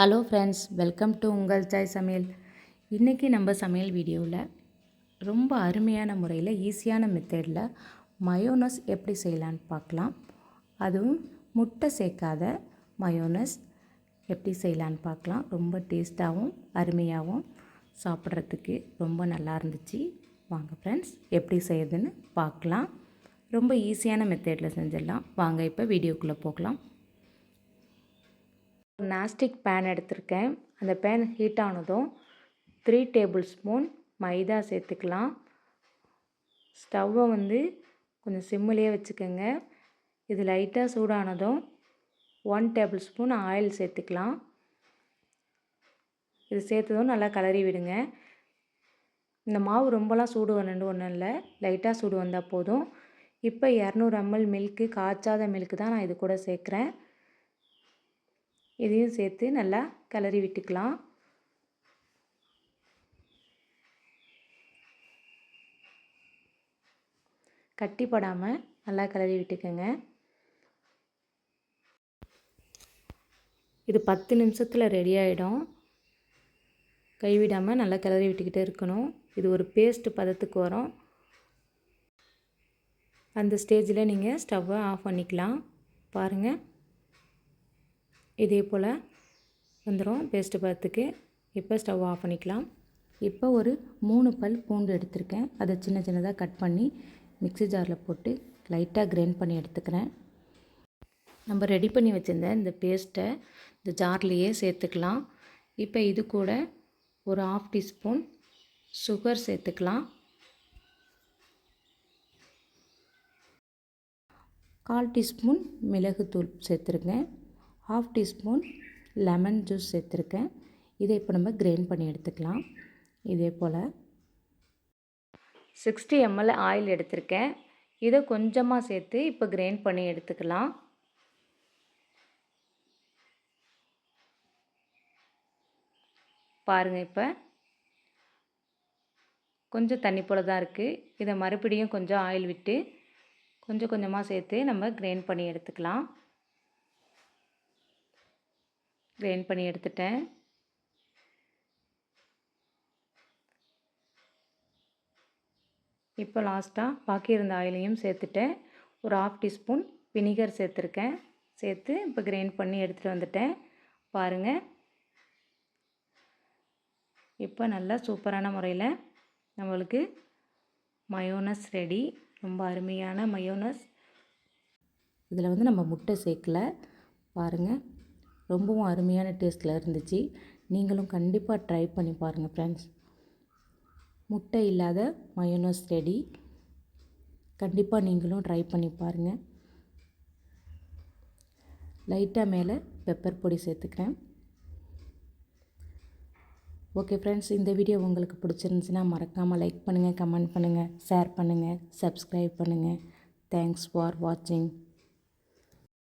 Hello friends, welcome to உங்கள் சாய் சமையல். இன்றைக்கி நம்ம சமையல் வீடியோவில் ரொம்ப அருமையான முறையில் ஈஸியான மெத்தடில் மயோனஸ் எப்படி செய்யலான்னு பார்க்கலாம். அதுவும் முட்டை சேர்க்காத மயோனஸ் எப்படி செய்யலான்னு பார்க்கலாம். ரொம்ப டேஸ்ட்டாகவும் அருமையாகவும் சாப்பிட்றதுக்கு ரொம்ப நல்லா இருந்துச்சு. வாங்க ஃப்ரெண்ட்ஸ், எப்படி செய்யுதுன்னு பார்க்கலாம். ரொம்ப ஈஸியான மெத்தடில் செஞ்சிடலாம். வாங்க இப்போ வீடியோக்குள்ளே போகலாம். நாஸ்டிக் பேன் எடுத்திருக்கேன். அந்த பேன் ஹீட் ஆனதும் 3 டேபிள் ஸ்பூன் மைதா சேர்த்துக்கலாம். ஸ்டவ்வை கொஞ்சம் சிம்மிலேயே வச்சுக்கோங்க. இது லைட்டாக சூடானதும் 1 டேபிள் ஸ்பூன் ஆயில் சேர்த்துக்கலாம். இது சேர்த்ததும் நல்லா கிளறி விடுங்க. இந்த மாவு ரொம்பலாம் சூடு வரணுன்னு ஒன்றும் இல்லை, லைட்டாக சூடு வந்தால் போதும். இப்போ 200 ml மில்க்கு, காய்ச்சாத மில்க்கு தான் நான் இது கூட சேர்க்குறேன். இதையும் சேர்த்து நல்லா கிளறி விட்டுக்கலாம். கட்டிப்படாமல் நல்லா கிளறி விட்டுக்கோங்க. இது 10 நிமிஷத்தில் ரெடி ஆகிடும். கைவிடாமல் நல்லா கிளறி விட்டுக்கிட்டே இருக்கணும். இது ஒரு பேஸ்ட் பதத்துக்கு வரும். அந்த ஸ்டேஜில் நீங்கள் ஸ்டவ்வை ஆஃப் பண்ணிக்கலாம். பாருங்கள், இதே போல் வந்துடும் பேஸ்ட்டு பதத்துக்கு. இப்போ ஸ்டவ் ஆஃப் பண்ணிக்கலாம். இப்போ ஒரு 3 பல் பூண்டு எடுத்திருக்கேன். அதை சின்ன சின்னதாக கட் பண்ணி மிக்ஸி ஜாரில் போட்டு லைட்டாக கிரைண்ட் பண்ணி எடுத்துக்கிறேன். நம்ம ரெடி பண்ணி வச்சுருந்த இந்த பேஸ்ட்டை இந்த ஜார்லேயே சேர்த்துக்கலாம். இப்போ இது கூட ஒரு 1/2 டீஸ்பூன் சுகர் சேர்த்துக்கலாம். 1/4 டீஸ்பூன் மிளகுத்தூள் சேர்த்துருக்கேன். 1/2 டீஸ்பூன் லெமன் ஜூஸ் சேர்த்துருக்கேன். இதை இப்போ நம்ம கிரைண்ட் பண்ணி எடுத்துக்கலாம். இதே போல் 60 ml ஆயில் எடுத்திருக்கேன். இதை கொஞ்சமாக சேர்த்து இப்போ கிரைண்ட் பண்ணி எடுத்துக்கலாம். பாருங்கள், இப்போ கொஞ்சம் தண்ணி போல் தான் இருக்குது. இதை மறுபடியும் கொஞ்சம் ஆயில் விட்டு கொஞ்சம் கொஞ்சமாக சேர்த்து நம்ம கிரைண்ட் பண்ணி எடுத்துக்கலாம். கிரைண்ட் பண்ணி எடுத்துட்டேன். இப்போ லாஸ்ட்டாக பாக்கி இருந்த ஆயிலையும் சேர்த்துட்டேன். ஒரு 1/2 டீஸ்பூன் வினிகர் சேர்த்துருக்கேன். சேர்த்து இப்போ கிரைண்ட் பண்ணி எடுத்துகிட்டு வந்துட்டேன். பாருங்கள், இப்போ நல்லா சூப்பரான முறையில் நம்மளுக்கு மயோனஸ் ரெடி. ரொம்ப அருமையான மயோனஸ். இதில் நம்ம முட்டை சேர்க்கலை. பாருங்கள், ரொம்பவும் அருமையான டேஸ்ட்டில் இருந்துச்சு. நீங்களும் கண்டிப்பாக ட்ரை பண்ணி பாருங்கள் ஃப்ரெண்ட்ஸ். முட்டை இல்லாத மயோனஸ் ரெடி. கண்டிப்பாக நீங்களும் ட்ரை பண்ணி பாருங்கள். லைட்டாக மேலே பெப்பர் பொடி சேர்த்துக்கிறேன். ஓகே ஃப்ரெண்ட்ஸ், இந்த வீடியோ உங்களுக்கு பிடிச்சிருந்துச்சுன்னா மறக்காமல் லைக் பண்ணுங்கள், கமெண்ட் பண்ணுங்கள், ஷேர் பண்ணுங்கள், சப்ஸ்கிரைப் பண்ணுங்கள். தேங்க்ஸ் ஃபார் வாட்சிங்.